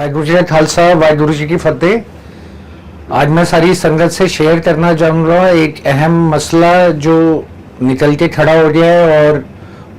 वाहिगुरू जी का खालसा वाहिगुरू जी की फतेह। आज मैं सारी संगत से शेयर करना चाहूँगा एक अहम मसला जो निकल के खड़ा हो गया है और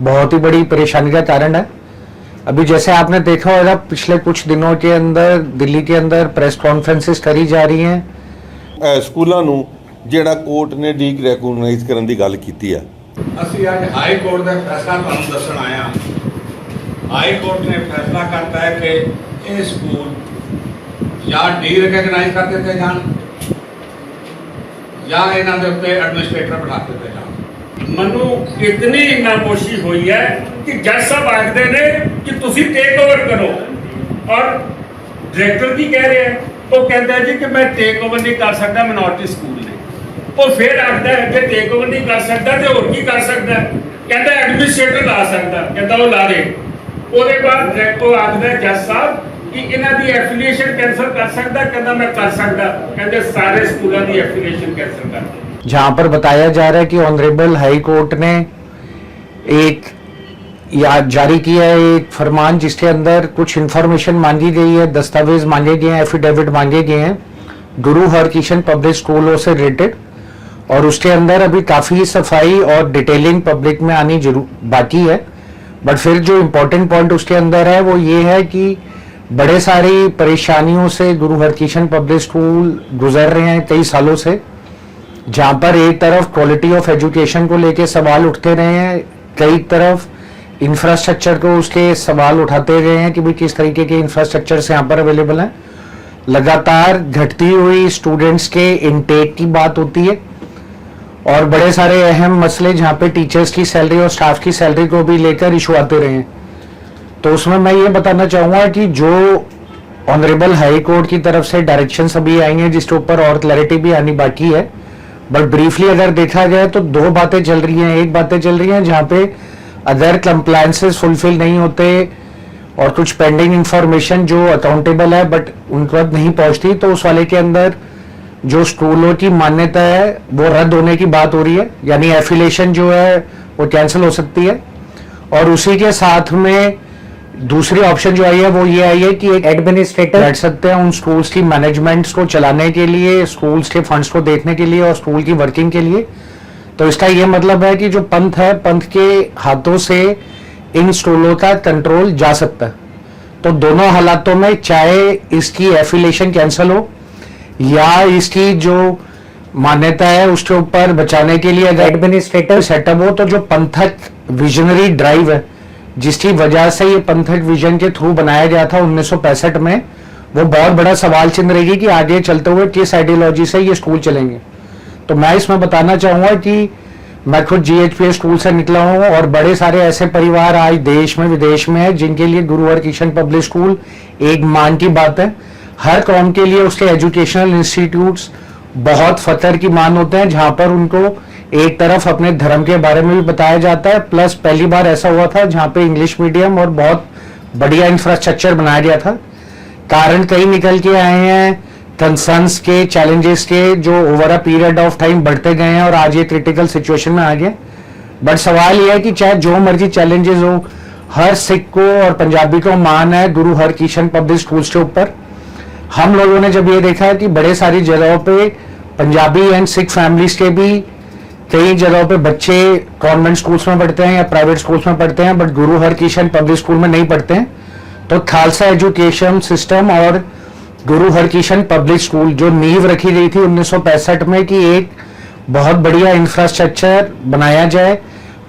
बहुत ही बड़ी परेशानी का कारण है। अभी जैसे आपने देखा होगा पिछले कुछ दिनों के अंदर दिल्ली के अंदर प्रेस कॉन्फ्रेंसेस करी जा रही हैं। स्कूलों ਨੂੰ ਜਿਹੜਾ ਕੋਰਟ ਨੇ ਡੀਕ ਰੈਕਗਨਾਈਜ਼ ਕਰਨ ਦੀ ਗੱਲ ਕੀਤੀ ਆ। ਅਸੀਂ ਅੱਜ ਹਾਈ ਕੋਰਟ ਦਾ ਫੈਸਲਾ ਤੁਹਾਨੂੰ ਦੱਸਣ ਆਏ ਹਾਂ। हाई कोर्ट ने फैसला करता है कि ये स्कूल या डी रिकगनाइज कर देते जान या इन्हों के उत्ते एडमिनिस्ट्रेटर बना देते जान। मनु इतनी नामोशी हुई है कि जज साहब आखते ने कि तुसी टेक ओवर करो और डायरेक्टर की कह रहे हैं वो कहता है जी कि मैं टेक ओवर नहीं कर सकता मिनोरिटी स्कूल ने। वो फिर आखता है कि टेक ओवर नहीं कर सकता तो और की कर सकता है, कहता एडमिनिस्ट्रेटर ला सकता, कहता वो ला दे। ਉਹਦੇ ਬਾਅਦ ਡਾਇਰੈਕਟਰ ਆਖਦਾ ਜੱਜ ਸਾਹਿਬ ਕਿ ਇਹਨਾਂ ਦੀ ਐਫੀਲੀਏਸ਼ਨ ਕੈਂਸਲ ਕਰ ਸਕਦਾ, ਕਹਿੰਦਾ मैं कर सकता, कहते सारे स्कूलों की एफिलिएशन कैंसिल कर दी। जहां पर बताया जा रहा है कि ऑनरेबल हाई कोर्ट ने एक जारी किया है एक फरमान जिसके अंदर कुछ इंफॉर्मेशन मांगी गई है, दस्तावेज मांगे गए हैं, एफिडेविट मांगे गए हैं गुरु हरकिशन पब्लिक स्कूलों से रिलेटेड, और उसके अंदर अभी काफी सफाई और डिटेलिंग पब्लिक में आनी जरूर बाकी है। बट फिर जो इम्पोर्टेंट पॉइंट उसके अंदर है वो ये है कि बड़े सारी परेशानियों से गुरु हरकिशन पब्लिक स्कूल गुजर रहे हैं कई सालों से, जहां पर एक तरफ क्वालिटी ऑफ एजुकेशन को लेके सवाल उठते रहे हैं, कई तरफ इंफ्रास्ट्रक्चर को उसके सवाल उठाते रहे हैं कि भाई किस तरीके के इंफ्रास्ट्रक्चर यहाँ पर अवेलेबल हैं। लगातार घटती हुई स्टूडेंट्स के इनटेक की बात होती है और बड़े सारे अहम मसले जहाँ पे टीचर्स की सैलरी और स्टाफ की सैलरी को भी लेकर इशू आते रहे हैं। तो उसमें मैं ये बताना चाहूँगा कि जो ऑनरेबल हाई कोर्ट की तरफ से डायरेक्शंस अभी आई हैं जिसके ऊपर और क्लैरिटी भी आनी बाकी है, बट ब्रीफली अगर देखा जाए तो दो बातें चल रही हैं। एक बातें चल रही हैं जहाँ पे अगर कंप्लायंसेस फुलफिल नहीं होते और कुछ पेंडिंग इंफॉर्मेशन जो अकाउंटेबल है बट उन तक नहीं पहुँचती तो उस वाले के अंदर जो स्कूलों की मान्यता है वो रद्द होने की बात हो रही है, यानी एफिलिएशन जो है वो कैंसिल हो सकती है। और उसी के साथ में दूसरी ऑप्शन जो आई है वो ये आई है कि एक एडमिनिस्ट्रेटर बैठ सकते हैं उन स्कूल्स की मैनेजमेंट्स को चलाने के लिए, स्कूल्स के फंड्स को देखने के लिए और स्कूल की वर्किंग के लिए। तो इसका ये मतलब है कि जो पंथ है पंथ के हाथों से इन स्कूलों का कंट्रोल जा सकता है। तो दोनों हालातों में चाहे इसकी एफिलिएशन कैंसिल हो या इसकी जो मान्यता है उसके ऊपर बचाने के लिए अगर एडमिनिस्ट्रेटर सेटअप हो, तो जो पंथक विजनरी ड्राइव है जिसकी वजह से ये पंथक विजन के थ्रू बनाया गया था 1965 में, वो बहुत बड़ा सवाल चिन्ह रहेगी कि आगे चलते हुए किस आइडियोलॉजी से ये स्कूल चलेंगे। तो मैं इसमें बताना चाहूंगा कि मैं खुद GHPS स्कूल से निकला हूँ और बड़े सारे ऐसे परिवार आज देश में विदेश में है जिनके लिए गुरु हरकिशन पब्लिक स्कूल एक मान की बात है। हर कौम के लिए उसके एजुकेशनल इंस्टीट्यूट्स बहुत फख्र की मान होते हैं जहां पर उनको एक तरफ अपने धर्म के बारे में भी बताया जाता है, प्लस पहली बार ऐसा हुआ था जहां पे इंग्लिश मीडियम और बहुत बढ़िया इंफ्रास्ट्रक्चर बनाया गया था। कारण कई निकल के आए हैं कंसर्न्स के, चैलेंजेस के, जो over a period of time बढ़ते गए हैं और आज ये क्रिटिकल सिचुएशन में आ गए। बट सवाल यह है कि चाहे जो मर्जी चैलेंजेस हो, हर सिख को और पंजाबी को मान है गुरु हरकिशन पब्लिक स्कूल्स के ऊपर। हम लोगों ने जब ये देखा है कि बड़े सारी जगहों पे पंजाबी एंड सिख फैमिलीज के भी कई जगहों पे बच्चे कॉन्वेंट स्कूल्स में पढ़ते हैं या प्राइवेट स्कूल्स में पढ़ते हैं but Guru Harkishan public school में नहीं पढ़ते हैं, तो खालसा एजुकेशन सिस्टम और गुरु हरकिशन पब्लिक स्कूल जो नींव रखी गई थी 1965 में कि एक बहुत बढ़िया इंफ्रास्ट्रक्चर बनाया जाए,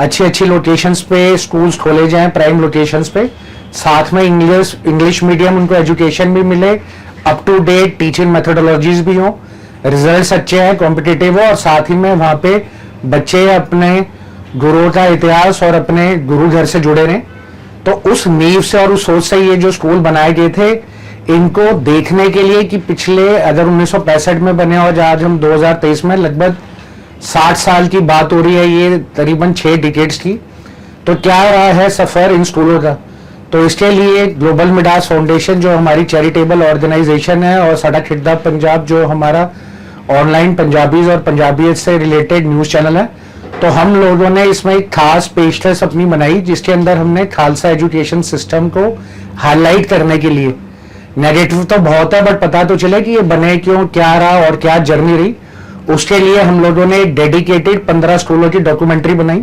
अच्छी अच्छी लोकेशंस पे स्कूल्स खोले जाएं, प्राइम लोकेशंस पे, साथ में इंग्लिश मीडियम उनको एजुकेशन भी मिले, up to date teaching methodologies भी हो, रिजल्ट्स अच्छे हैं, कॉम्पिटिटिव हो और साथ ही में वहां पे बच्चे अपने गुरु का इतिहास और अपने गुरु घर से जुड़े रहें। तो उस नींव से और उस सोच से ये जो स्कूल बनाए गए थे इनको देखने के लिए कि पिछले अगर 1965 में बने और आज हम 2023 में लगभग 60 साल की बात हो रही है, ये करीबन 6 डिकेड्स की, तो क्या रहा है सफर इन स्कूलों का। तो इसके लिए ग्लोबल मिडास फाउंडेशन जो हमारी चैरिटेबल ऑर्गेनाइजेशन है और साडा खिड़दा पंजाब जो हमारा ऑनलाइन पंजाबीज और पंजाबियत से रिलेटेड न्यूज चैनल है, तो हम लोगों ने इसमें एक खास पेशकश अपनी बनाई जिसके अंदर हमने खालसा एजुकेशन सिस्टम को हाईलाइट करने के लिए नेगेटिव तो बहुत है, बट पता तो चले कि ये बने क्यों, क्या रहा और क्या जर्नी रही। उसके लिए हम लोगों ने डेडिकेटेड 15 स्कूलों की डॉक्यूमेंट्री बनाई,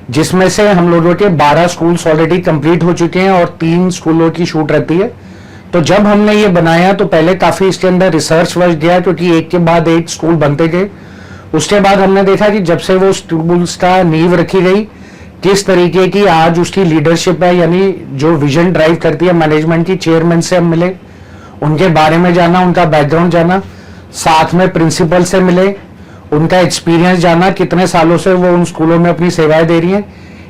जिसमें से हम लोगों के 12 स्कूल्स ऑलरेडी कंप्लीट हो चुके हैं और 3 स्कूलों की शूट रहती है। तो जब हमने ये बनाया तो पहले काफी इसके अंदर रिसर्च वर्क दिया, क्योंकि एक के बाद एक स्कूल बनते गए। उसके बाद हमने देखा कि जब से वो स्कूल्स का नींव रखी गई, किस तरीके की आज उसकी लीडरशिप है, यानी जो विजन ड्राइव करती है मैनेजमेंट की, चेयरमैन से हम मिले, उनके बारे में जाना, उनका बैकग्राउंड जाना, साथ में प्रिंसिपल से मिले, उनका एक्सपीरियंस जाना, कितने सालों से वो उन स्कूलों में अपनी सेवाएं दे रही हैं।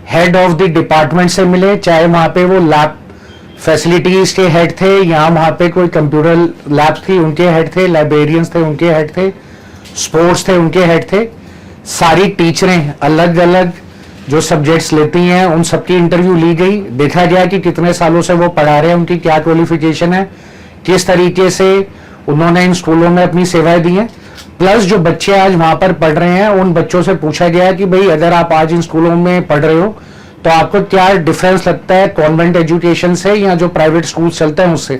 हेड ऑफ द डिपार्टमेंट से मिले, चाहे वहां पे वो लैब फैसिलिटीज के हेड थे या वहां पे कोई कंप्यूटर लैब थी उनके हेड थे, लाइब्रेरियंस थे उनके हेड थे, स्पोर्ट्स थे उनके हेड थे। सारी टीचरें अलग अलग जो सब्जेक्ट्स लेती हैं उन सबकी इंटरव्यू ली गई, देखा गया कि कितने सालों से वो पढ़ा रहे हैं, उनकी क्या क्वालिफिकेशन है, किस तरीके से उन्होंने इन स्कूलों में अपनी सेवाएं दी हैं। प्लस जो बच्चे आज वहां पर पढ़ रहे हैं उन बच्चों से पूछा गया कि भाई अगर आप आज इन स्कूलों में पढ़ रहे हो तो आपको क्या डिफरेंस लगता है कॉन्वेंट एजुकेशन से या जो प्राइवेट स्कूल चलते हैं उससे।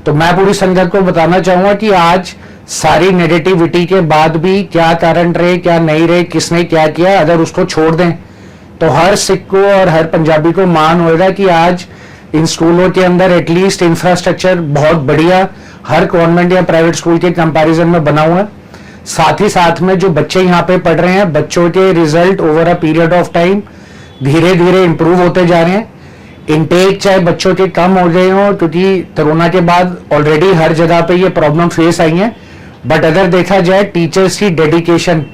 तो मैं पूरी संगत को बताना चाहूंगा कि आज सारी नेगेटिविटी के बाद भी क्या कारण रहे, क्या नहीं रहे, किसने क्या किया, अगर उसको छोड़ दें तो हर सिख को और हर पंजाबी को मान होगा कि आज इन स्कूलों के अंदर एटलीस्ट इंफ्रास्ट्रक्चर बहुत बढ़िया हर कॉन्वेंट या प्राइवेट स्कूल के कंपैरिजन में बना हुआ है। साथ ही साथ में जो बच्चे यहाँ पे पढ़ रहे हैं, बच्चों के result over a period of time धीरे धीरे इंप्रूव होते जा रहे हैं। इनटेक चाहे बच्चों के कम हो गए हों, क्योंकि कोरोना के बाद ऑलरेडी हर जगह पे ये प्रॉब्लम फेस आई है, बट अगर देखा जाए टीचर्स की डेडिकेशन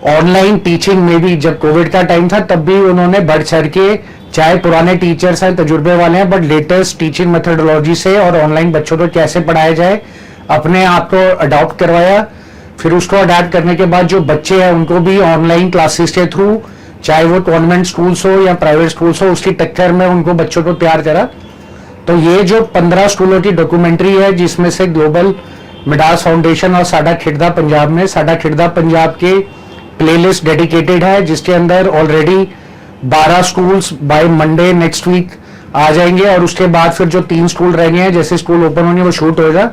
ऑनलाइन टीचिंग में भी, जब कोविड का टाइम था तब भी उन्होंने बढ़ चढ़ के, चाहे पुराने टीचर्स हैं तजुर्बे वाले हैं, बट लेटेस्ट टीचिंग मेथोडोलॉजी से और ऑनलाइन बच्चों को कैसे पढ़ाया जाए अपने आप को अडॉप्ट करवाया। फिर उसको अडॉप्ट करने के बाद जो बच्चे हैं उनको भी ऑनलाइन क्लासेस के थ्रू, चाहे वो कॉन्वेंट स्कूल्स हो या प्राइवेट स्कूल्स हो, उसकी टक्कर में उनको बच्चों को तैयार करा। तो ये जो 15 स्कूलों की डॉक्यूमेंट्री है, जिसमें से ग्लोबल मिडास फाउंडेशन और साडा खिड़दा पंजाब ने, साडा खिड़दा पंजाब के प्लेलिस्ट डेडिकेटेड है, जिसके अंदर already 12 schools by Monday next week आ जाएंगे और उसके बाद फिर जो 3 स्कूल रहेंगे हैं, जैसे स्कूल ओपन होंगे वो शूट होगा।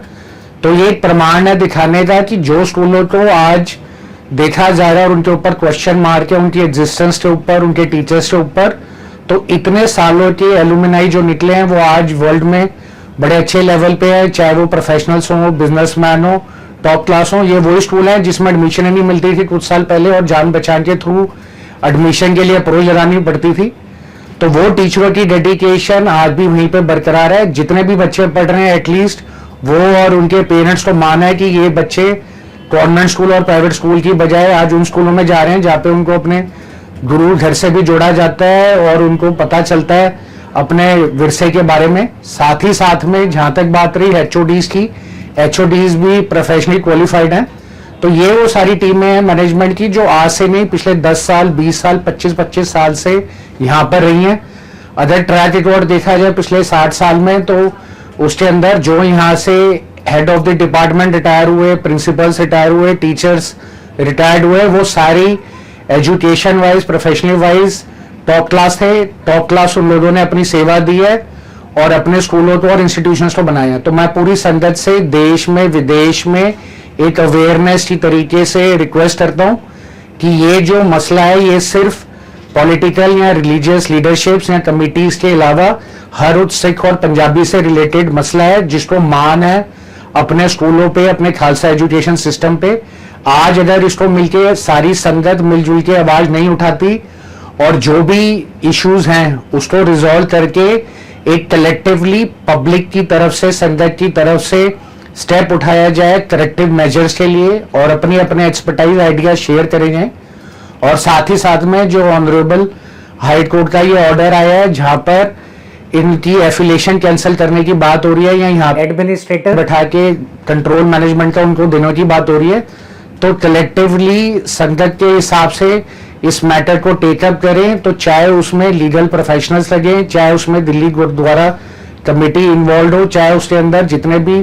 तो ये एक प्रमाण है दिखाने का कि जो स्कूलों को आज देखा जा रहा है और उनके ऊपर क्वेश्चन मार्क है, उनकी एग्जिस्टेंस के ऊपर, उनके टीचर्स के ऊपर, तो इतने सालों के एलुमिनाई जो निकले हैं वो आज वर्ल्ड में बड़े अच्छे लेवल पे है, चाहे वो प्रोफेशनल्स हो, बिजनेसमैन हो, टॉप क्लास हो। ये वही स्कूल है जिसमें एडमिशन नहीं मिलती थी कुछ साल पहले और जान बचान के थ्रू एडमिशन के लिए अप्रोच लगानी पड़ती थी। तो वो टीचरों की डेडिकेशन आज भी वहीं पे बरकरार है। जितने भी बच्चे पढ़ रहे हैं एटलीस्ट वो और उनके पेरेंट्स को माना है कि ये बच्चे गवर्नमेंट स्कूल और प्राइवेट स्कूल की बजाय आज उन स्कूलों में जा रहे हैं जहाँ पे उनको अपने गुरु घर से भी जोड़ा जाता है और उनको पता चलता है अपने विरसे के बारे में। साथ ही साथ में जहां तक बात रही एचओडीज की, एचओडीज भी प्रोफेशनली क्वालिफाइड हैं। तो ये वो सारी टीमें हैं मैनेजमेंट की जो आज से नहीं, पिछले 10 साल, 20 साल, 25 साल से यहाँ पर रही हैं। अगर ट्रैक रिकॉर्ड देखा जाए पिछले 60 साल में, तो उसके अंदर जो यहाँ से head of the department retire हुए, प्रिंसिपल्स रिटायर हुए, टीचर्स रिटायर्ड हुए, वो सारी education wise, professional wise top class थे। टॉप क्लास उन लोगों ने अपनी सेवा दी है और अपने स्कूलों को और इंस्टीट्यूशंस को बनाया। तो मैं पूरी संगत से देश में विदेश में एक अवेयरनेस की तरीके से रिक्वेस्ट करता हूं कि ये जो मसला है ये सिर्फ पॉलिटिकल या रिलीजियस लीडरशिप्स या कमिटीज के अलावा हर उच्च सिख और पंजाबी से रिलेटेड मसला है, जिसको मान है अपने स्कूलों पे, अपने खालसा एजुकेशन सिस्टम पे। आज अगर इसको मिलके सारी संगत मिलजुल के आवाज नहीं उठाती और जो भी इश्यूज हैं उसको रिजॉल्व करके एक कलेक्टिवली पब्लिक की तरफ से, संगत की तरफ से स्टेप उठाया जाए करेक्टिव मेजर्स के लिए और अपने अपने एक्सपर्टाइज आइडिया शेयर करेंगे। और साथ ही साथ में जो ऑनरेबल हाई कोर्ट का ये ऑर्डर आया है जहां पर इनकी एफिलिएशन कैंसिल करने की बात हो रही है या यहाँ एडमिनिस्ट्रेटर बैठा के कंट्रोल मैनेजमेंट का उनको देने की बात हो रही है, तो कलेक्टिवली संगत के हिसाब से इस मैटर को टेकअप करें। तो चाहे उसमें लीगल प्रोफेशनल्स लगे, चाहे उसमें दिल्ली गुरुद्वारा कमेटी इन्वॉल्व हो, चाहे उसके अंदर जितने भी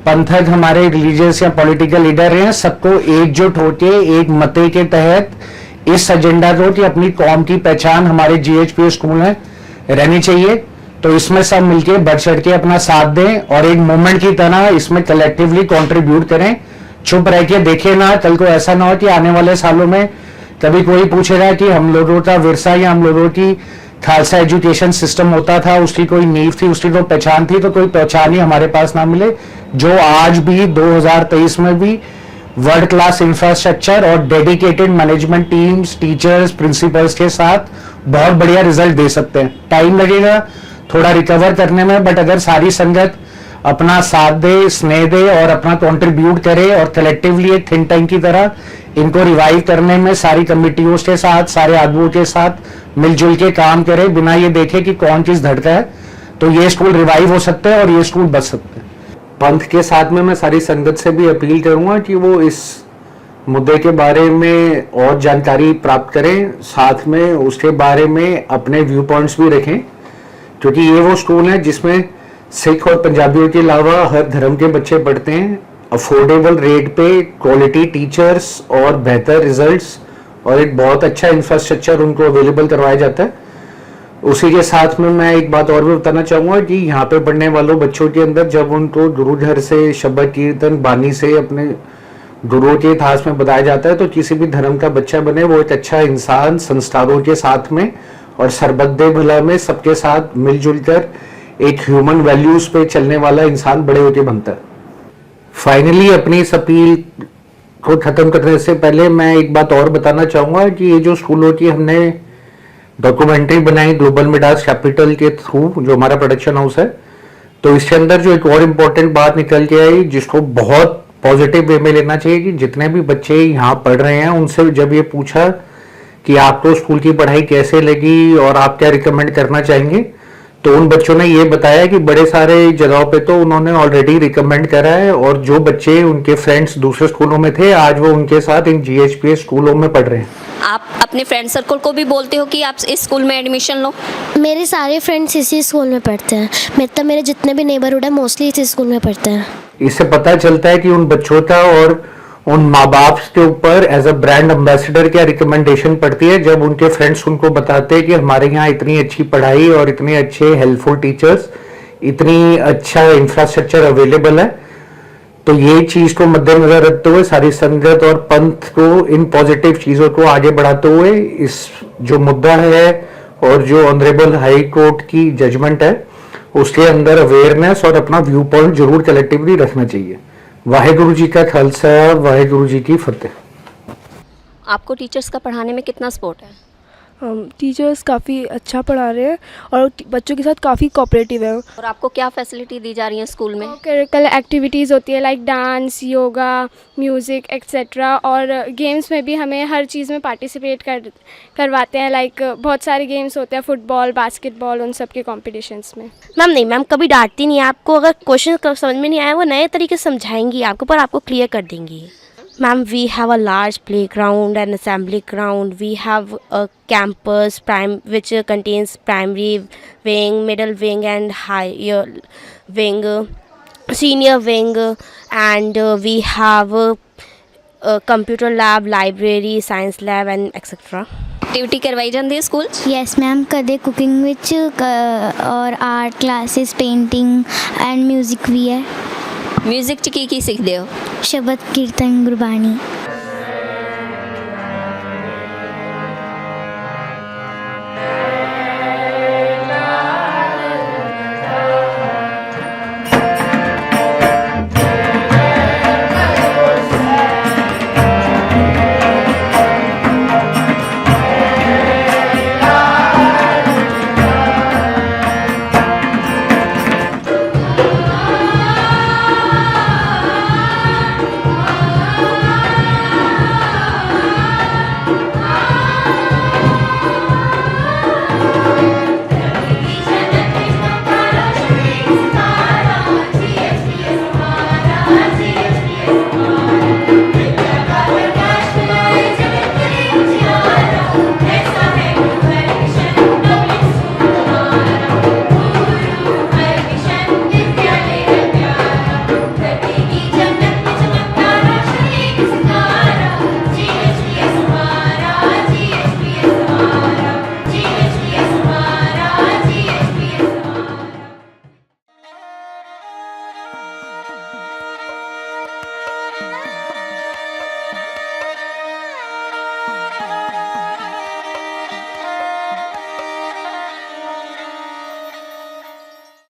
पंथक हमारे रिलीजियस या पॉलिटिकल लीडर हैं, सबको एकजुट होकर एक मते के तहत इस एजेंडा को कि अपनी कौम की पहचान हमारे जीएचपी स्कूल में रहनी चाहिए। तो इसमें सब मिलके बढ़ चढ़ के अपना साथ दें और एक मूवमेंट की तरह इसमें कलेक्टिवली कंट्रीब्यूट करें। चुप रह के देखे ना, कल को ऐसा ना हो कि आने वाले सालों में कभी कोई पूछेगा कि हम लोगों का विरसा या हम लोगों की खालसा एजुकेशन सिस्टम होता था, उसकी कोई नींव थी, उसकी कोई पहचान थी, तो कोई पहचान ही हमारे पास ना मिले। जो आज भी 2023 में भी वर्ल्ड क्लास इंफ्रास्ट्रक्चर और dedicated management teams, teachers, principles के साथ बहुत बढ़िया रिजल्ट दे सकते हैं। टाइम लगेगा थोड़ा रिकवर करने में, बट अगर सारी संगत अपना साथ दे, स्नेह दे और अपना कंट्रीब्यूट करे और कलेक्टिवली एक थिंक टैंक की तरह इनको रिवाइव करने में सारी कमिटियों के साथ, सारे आदमियों के साथ मिलजुल के काम करे, बिना ये देखे कि कौन किस धड़का है, तो ये स्कूल रिवाइव हो सकते हैं और ये स्कूल बच सकते हैं। पंथ के साथ में मैं सारी संगत से भी अपील करूंगा कि वो इस मुद्दे के बारे में और जानकारी प्राप्त करें, साथ में उसके बारे में अपने व्यू पॉइंट्स भी रखें, क्योंकि ये वो स्कूल है जिसमें सिख और पंजाबियों के अलावा हर धर्म के बच्चे पढ़ते हैं। अफोर्डेबल रेट पे क्वालिटी टीचर्स और बेहतर रिजल्ट्स और एक बहुत अच्छा इंफ्रास्ट्रक्चर उनको अवेलेबल करवाया जाता है। उसी के साथ में मैं एक बात और भी बताना चाहूँगा कि यहाँ पे पढ़ने वालों बच्चों के अंदर जब उनको गुरु घर से शब्द कीर्तन बानी से अपने गुरुओं के इतिहास में बताया जाता है, तो किसी भी धर्म का बच्चा बने वो एक अच्छा इंसान संस्कारों के साथ में और सरबद्दे भला में सबके साथ मिलजुल कर एक ह्यूमन वैल्यूज पे चलने वाला इंसान बड़े होके बनता है। फाइनली अपनी इस अपील को खत्म करने से पहले मैं एक बात और बताना चाहूंगा कि ये जो स्कूलों की हमने डॉक्यूमेंट्री बनाई ग्लोबल मिडास कैपिटल के थ्रू, जो हमारा प्रोडक्शन हाउस है, तो इसके अंदर जो एक और इम्पोर्टेंट बात निकल के आई जिसको बहुत पॉजिटिव वे में लेना चाहिए कि जितने भी बच्चे यहाँ पढ़ रहे हैं उनसे जब ये पूछा कि आपको स्कूल की पढ़ाई कैसे लगी और आप क्या रिकमेंड करना चाहेंगे, तो उन बच्चों ने ये बताया कि बड़े सारे जगहों पे तो उन्होंने ऑलरेडी रिकमेंड करा है और जो बच्चे उनके फ्रेंड्स दूसरे स्कूलों में थे आज वो उनके साथ इन GHPS स्कूलों में पढ़ रहे हैं। आप अपने फ्रेंड सर्कल को भी बोलते हो कि आप इस स्कूल में एडमिशन लो? मेरे सारे फ्रेंड्स इसी स्कूल में पढ़ते हैं। मेरे जितने भी नेबरहुड है मोस्टली इसी स्कूल में पढ़ते हैं। इससे पता चलता है कि उन बच्चों का और उन माँ बाप के ऊपर एज अ ब्रांड एम्बेसडर क्या रिकमेंडेशन पड़ती है जब उनके फ्रेंड्स उनको बताते हैं कि हमारे यहाँ इतनी अच्छी पढ़ाई और इतने अच्छे हेल्पफुल टीचर्स, इतनी अच्छा इंफ्रास्ट्रक्चर अवेलेबल है। तो ये चीज को मद्देनजर रखते हुए सारी संगत और पंथ को इन पॉजिटिव चीजों को आगे बढ़ाते हुए इस जो मुद्दा है और जो ऑनरेबल हाई कोर्ट की जजमेंट है उसके अंदर अवेयरनेस और अपना व्यू पॉइंट जरूर कलेक्टिवली रखना चाहिए। वाहेगुरु जी का खालसा, वाहेगुरु जी की फतेह। आपको टीचर्स का पढ़ाने में कितना सपोर्ट है? टीचर्स काफ़ी अच्छा पढ़ा रहे हैं और बच्चों के साथ काफ़ी कोऑपरेटिव है। और आपको क्या फैसिलिटी दी जा रही है स्कूल में? करिकुलर एक्टिविटीज़ होती है like dance, yoga, music etcetera, और गेम्स में भी हमें हर चीज़ में पार्टिसिपेट करवाते हैं। लाइक बहुत सारे गेम्स होते हैं, फुटबॉल, बास्केटबॉल, उन सब के कॉम्पिटिशन्स में। मैम नहीं, मैम कभी डांटती नहीं है आपको। अगर क्वेश्चन समझ में नहीं आया वो नए तरीके से समझाएंगी आपको, पर आपको क्लियर कर देंगी। Ma'am, we have a large playground and assembly ground. We have a campus which contains primary wing, middle wing and higher wing, senior wing, and we have a computer lab, library, science lab and etc. Activity करवाई जाती है school? Yes ma'am, कदे cooking विच और art classes, painting and music भी है। Music च की सीखते हो? शब्द कीर्तन, गुरबाणी।